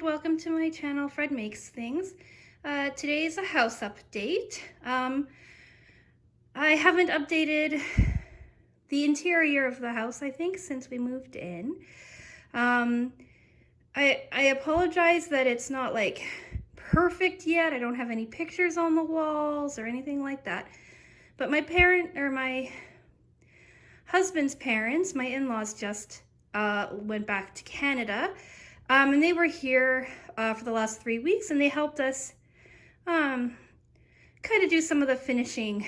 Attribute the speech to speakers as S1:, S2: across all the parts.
S1: welcome to my channel, Fred Makes Things. Today is a house update. I haven't updated the interior of the house, I think, since we moved in. I apologize that it's not like perfect yet. I don't have any pictures on the walls or anything like that. But my husband's parents, my in-laws, just went back to Canada. And they were here for the last 3 weeks, and they helped us kind of do some of the finishing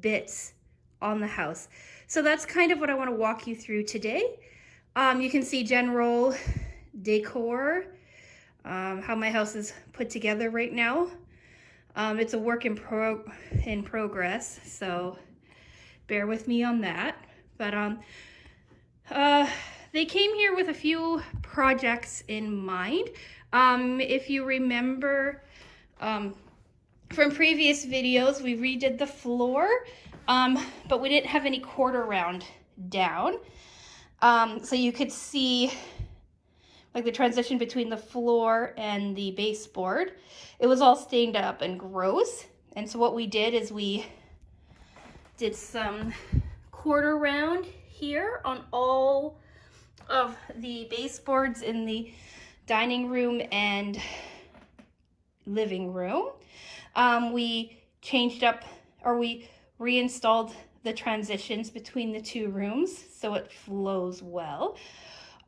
S1: bits on the house. So that's kind of what I want to walk you through today. You can see general decor, how my house is put together right now. It's a work in progress, so bear with me on that. But they came here with a few projects in mind. If you remember from previous videos, we redid the floor, but we didn't have any quarter round down. So you could see like the transition between the floor and the baseboard. It was all stained up and gross. And so what we did is we did some quarter round here on all of the baseboards in the dining room and living room. We changed up, or we reinstalled the transitions between the two rooms so it flows well.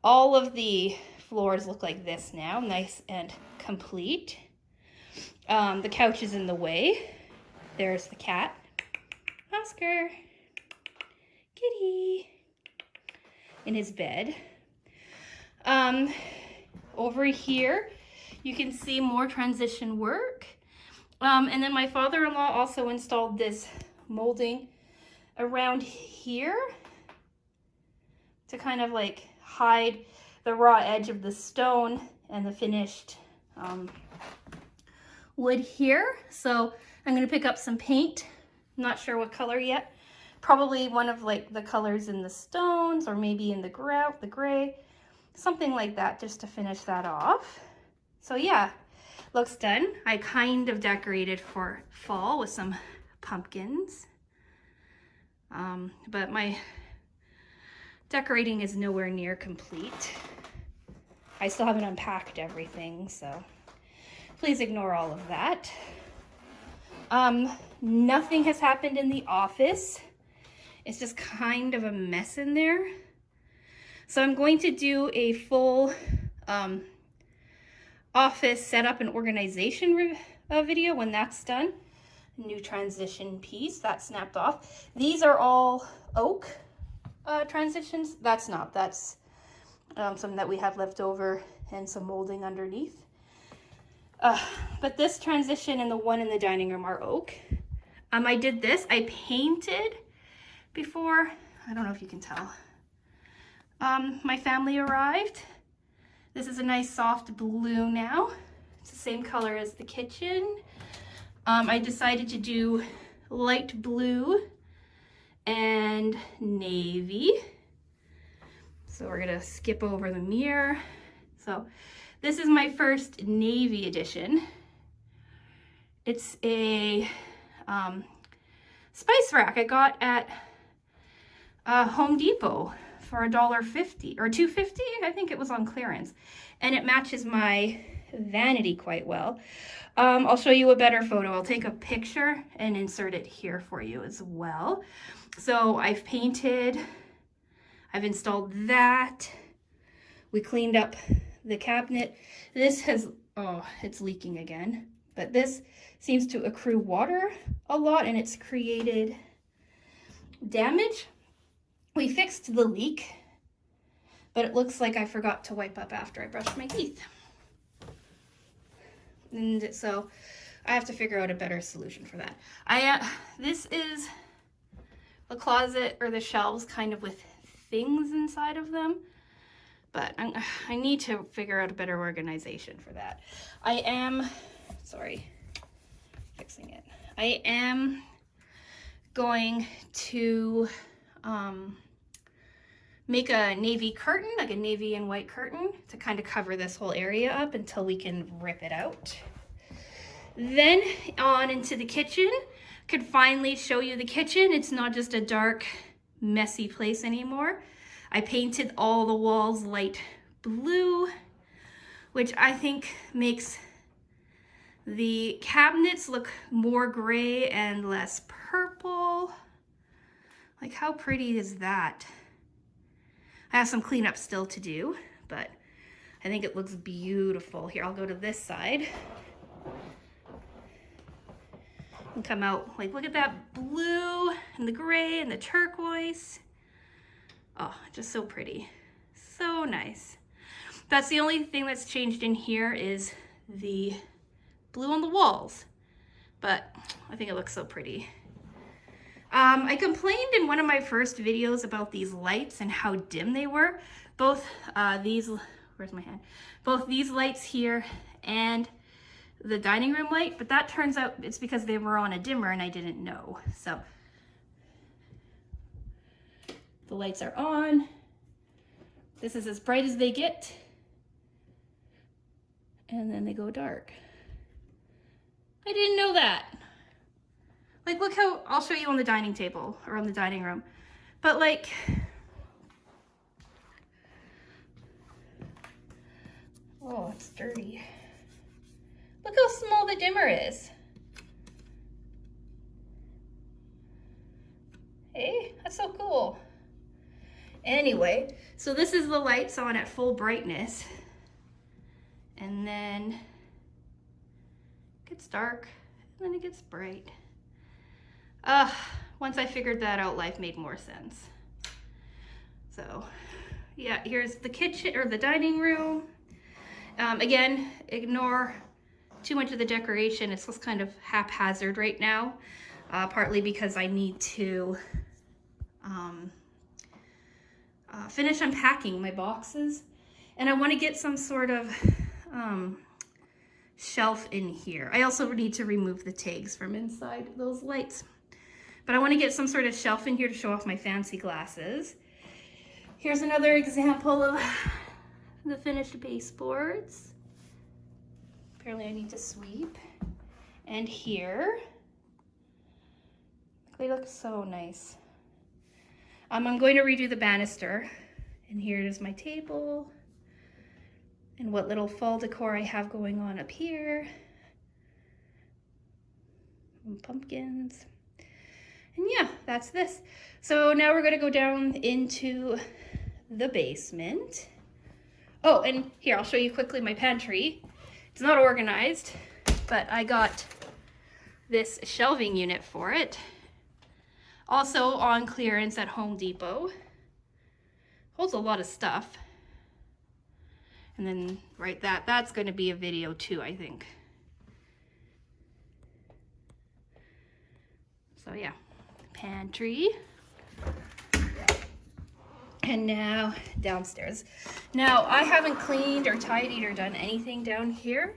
S1: All of the floors look like this now, nice and complete. The couch is in the way. There's the cat, Oscar, kitty, in his bed. Over here, you can see more transition work. And then my father-in-law also installed this molding around here to kind of like hide the raw edge of the stone and the finished wood here. So I'm going to pick up some paint. I'm not sure what color yet. Probably one of like the colors in the stones, or maybe in the gray, something like that, just to finish that off. So yeah, looks done. I kind of decorated for fall with some pumpkins. But my decorating is nowhere near complete. I still haven't unpacked everything, so please ignore all of that. Nothing has happened in the office. It's just kind of a mess in there. So I'm going to do a full office setup and organization video when that's done. New transition piece that snapped off. These are all oak transitions. That's not. That's some that we have left over and some molding underneath. But this transition and the one in the dining room are oak. I did this. I painted before. I don't know if you can tell. My family arrived. This is a nice soft blue now. It's the same color as the kitchen. I decided to do light blue and navy. So we're gonna skip over the mirror. So this is my first navy edition. It's a spice rack I got at Home Depot for $1.50 or $2.50. I think it was on clearance, and it matches my vanity quite well. I'll show you a better photo. I'll take a picture and insert it here for you as well. So I've painted, I've installed that. We cleaned up the cabinet. This has, oh, it's leaking again, but this seems to accrue water a lot and it's created damage. We fixed the leak, but it looks like I forgot to wipe up after I brushed my teeth. And so I have to figure out a better solution for that. This is the closet, or the shelves, kind of with things inside of them, but I need to figure out a better organization for that. Fixing it. I am going to make a navy curtain, like a navy and white curtain, to kind of cover this whole area up until we can rip it out. Then on into the kitchen. Could finally show you the kitchen. It's not just a dark, messy place anymore. I painted all the walls light blue, which I think makes the cabinets look more gray and less purple. Like, how pretty is that? I have some cleanup still to do, but I think it looks beautiful. Here, I'll go to this side and come out. Like, look at that blue and the gray and the turquoise. Oh, just so pretty. So nice. That's the only thing that's changed in here is the blue on the walls, but I think it looks so pretty. I complained in one of my first videos about these lights and how dim they were. Both these, where's my hand? Both these lights here and the dining room light, but that turns out it's because they were on a dimmer and I didn't know. So the lights are on. This is as bright as they get. And then they go dark. I didn't know that. Like, look how, I'll show you on the dining table or on the dining room. But like, oh, it's dirty. Look how small the dimmer is. Hey, that's so cool. Anyway, so this is the lights on at full brightness. And then it gets dark, and then it gets bright. Once I figured that out, life made more sense. So, yeah, here's the kitchen, or the dining room. Again, ignore too much of the decoration. It's just kind of haphazard right now, partly because I need to finish unpacking my boxes, and I want to get some sort of shelf in here. I also need to remove the tags from inside those lights, but I want to get some sort of shelf in here to show off my fancy glasses. Here's another example of the finished baseboards. Apparently I need to sweep. And here, they look so nice. I'm going to redo the banister. And here is my table. And what little fall decor I have going on up here. And pumpkins. And yeah, that's this. So now we're gonna go down into the basement. Oh, and here, I'll show you quickly my pantry. It's not organized, but I got this shelving unit for it. Also on clearance at Home Depot. Holds a lot of stuff. And then right, that's going to be a video too, I think. So yeah, pantry. And now downstairs. Now I haven't cleaned or tidied or done anything down here.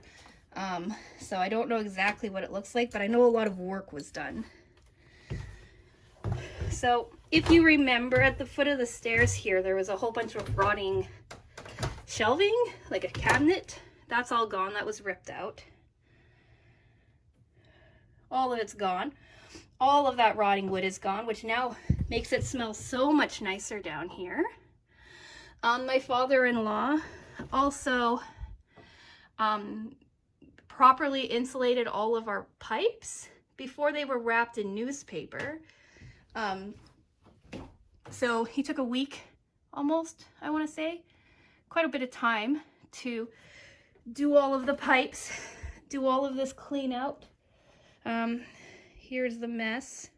S1: So I don't know exactly what it looks like, but I know a lot of work was done. So if you remember, at the foot of the stairs here, there was a whole bunch of rotting shelving, like a cabinet. That's all gone. That was ripped out. All of it's gone. All of that rotting wood is gone, which now makes it smell so much nicer down here. My father-in-law also properly insulated all of our pipes before they were wrapped in newspaper. So he took a week almost, I want to say, quite a bit of time to do all of the pipes, do all of this clean out. Here's the mess,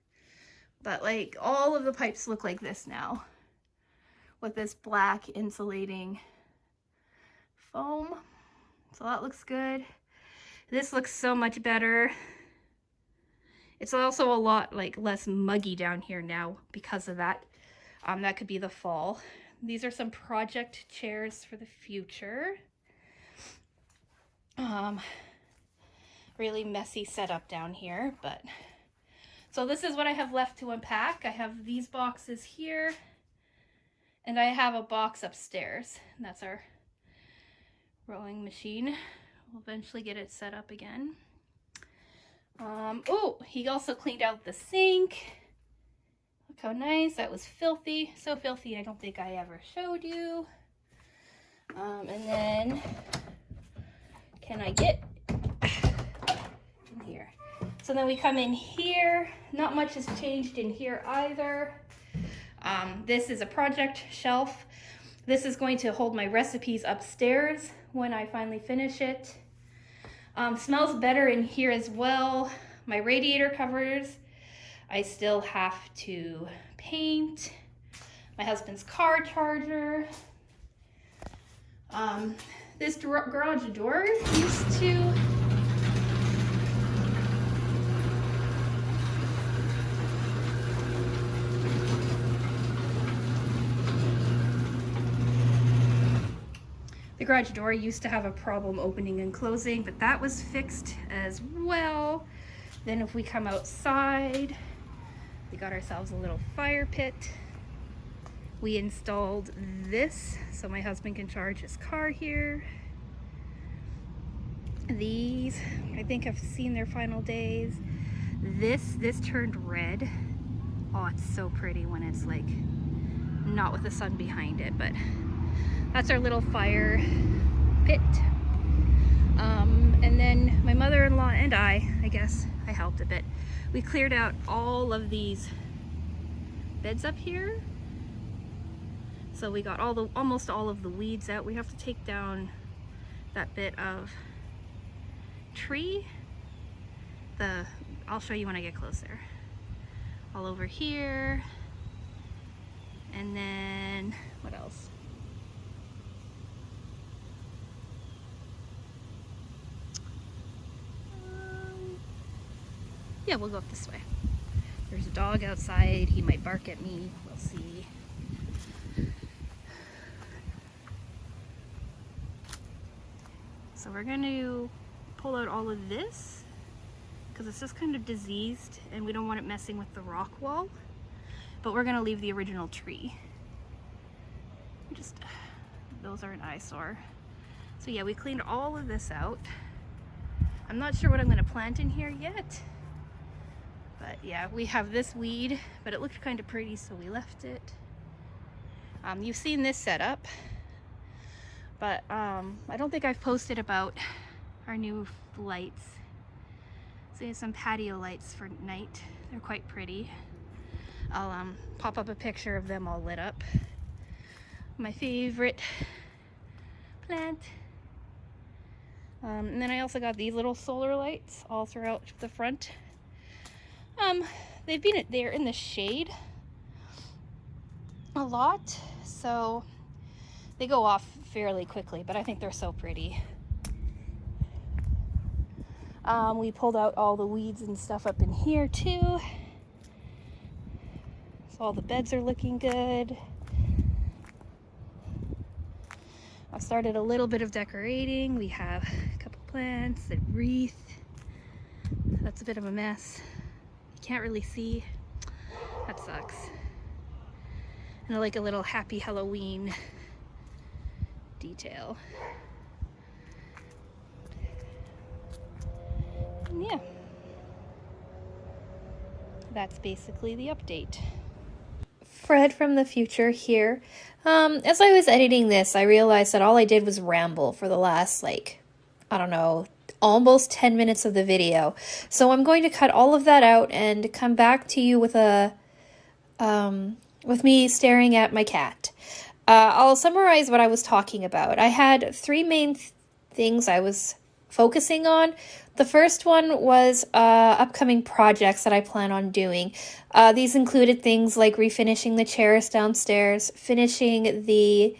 S1: but like all of the pipes look like this now with this black insulating foam. So that looks good. This looks so much better. It's also a lot like less muggy down here now because of that. That could be the fall. These are some project chairs for the future. Really messy setup down here, but so this is what I have left to unpack. I have these boxes here, And I have a box upstairs. And that's our rowing machine. We'll eventually get it set up again. Oh, he also cleaned out the sink. Look how nice. That was filthy. So filthy, I don't think I ever showed you. And then, can I get in here? So then we come in here. Not much has changed in here either. This is a project shelf. This is going to hold my recipes upstairs when I finally finish it. Smells better in here as well. My radiator covers, I still have to paint. My husband's car charger. This garage door used to The garage door used to have a problem opening and closing, but that was fixed as well. Then if we come outside, we got ourselves a little fire pit. We installed this so my husband can charge his car here. These, I think I've seen their final days. This turned red. Oh, it's so pretty when it's like not with the sun behind it, but that's our little fire pit. And then my mother-in-law and I guess I helped a bit. We cleared out all of these beds up here. So we got almost all of the weeds out. We have to take down that bit of tree. I'll show you when I get closer. All over here. And then, what else? Yeah, we'll go up this way. There's a dog outside. He might bark at me. We'll see. So we're going to pull out all of this because it's just kind of diseased and we don't want it messing with the rock wall. But we're going to leave the original tree. Those are an eyesore. So yeah, we cleaned all of this out. I'm not sure what I'm going to plant in here yet. But yeah, we have this weed, but it looked kind of pretty, so we left it. You've seen this setup, but I don't think I've posted about our new lights. So we have some patio lights for night. They're quite pretty. I'll pop up a picture of them all lit up. My favorite plant. And then I also got these little solar lights all throughout the front. They're in the shade a lot, so they go off fairly quickly, but I think they're so pretty. We pulled out all the weeds and stuff up in here too. So all the beds are looking good. I've started a little bit of decorating. We have a couple plants, a wreath. That's a bit of a mess. Can't really see. That sucks. And I like a little happy Halloween detail. And yeah, that's basically the update. Fred from the future here. As I was editing this, I realized that all I did was ramble for the last, I don't know, almost 10 minutes of the video. So I'm going to cut all of that out and come back to you with with me staring at my cat. I'll summarize what I was talking about. I had three main things I was focusing on. The first one was upcoming projects that I plan on doing. These included things like refinishing the chairs downstairs, finishing the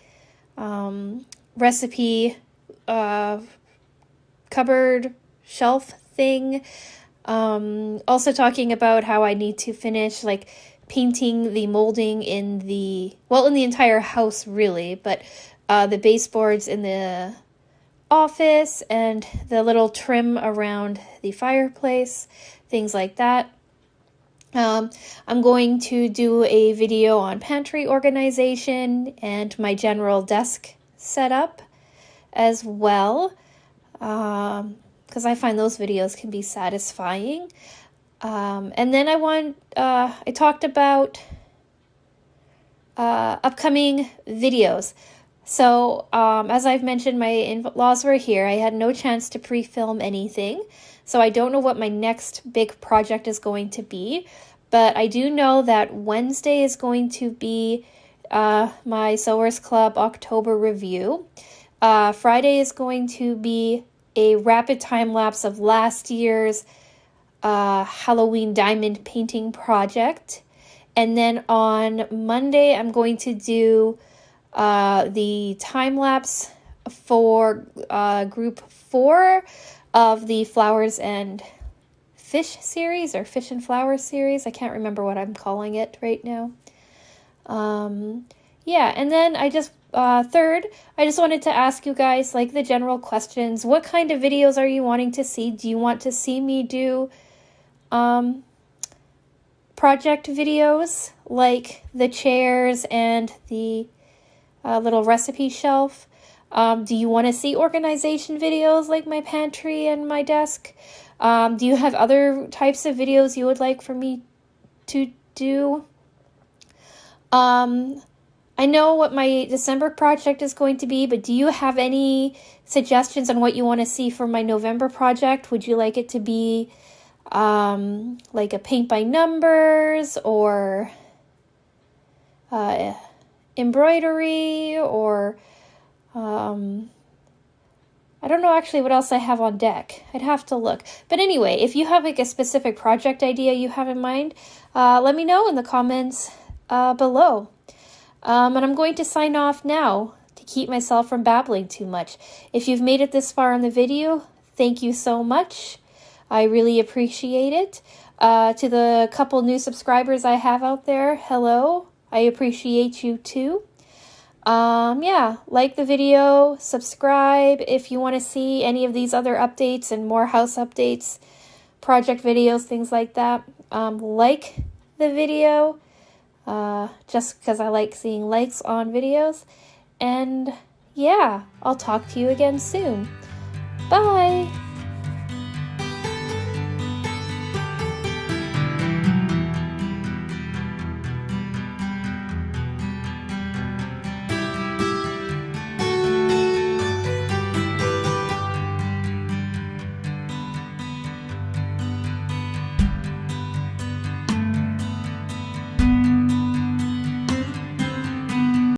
S1: recipe cupboard shelf thing. Also talking about how I need to finish painting the molding in the entire house really, but the baseboards in the office and the little trim around the fireplace, things like that.
S2: I'm going to do a video on pantry organization and my general desk setup as well, because I find those videos can be satisfying. And then I talked about upcoming videos. So, as I've mentioned, my in-laws were here. I had no chance to pre-film anything, so I don't know what my next big project is going to be, but I do know that Wednesday is going to be my Sewers Club October review. Friday is going to be a rapid time lapse of last year's Halloween diamond painting project. And then on Monday, I'm going to do the time lapse for group 4 of the Flowers and Fish series, or Fish and Flowers series. I can't remember what I'm calling it right now. Yeah, and then third, I just wanted to ask you guys, like, the general questions. What kind of videos are you wanting to see? Do you want to see me do project videos like the chairs and the little recipe shelf? Do you want to see organization videos like my pantry and my desk? Do you have other types of videos you would like for me to do? I know what my December project is going to be, but do you have any suggestions on what you want to see for my November project? Would you like it to be like a paint by numbers, or embroidery, or I don't know actually what else I have on deck. I'd have to look. But anyway, if you have like a specific project idea you have in mind, let me know in the comments below. And I'm going to sign off now to keep myself from babbling too much. If you've made it this far in the video, thank you so much. I really appreciate it. To the couple new subscribers I have out there, hello. I appreciate you too. Yeah, like the video, subscribe if you want to see any of these other updates and more house updates, project videos, things like that. Like the video, just because I like seeing likes on videos. And yeah, I'll talk to you again soon. Bye!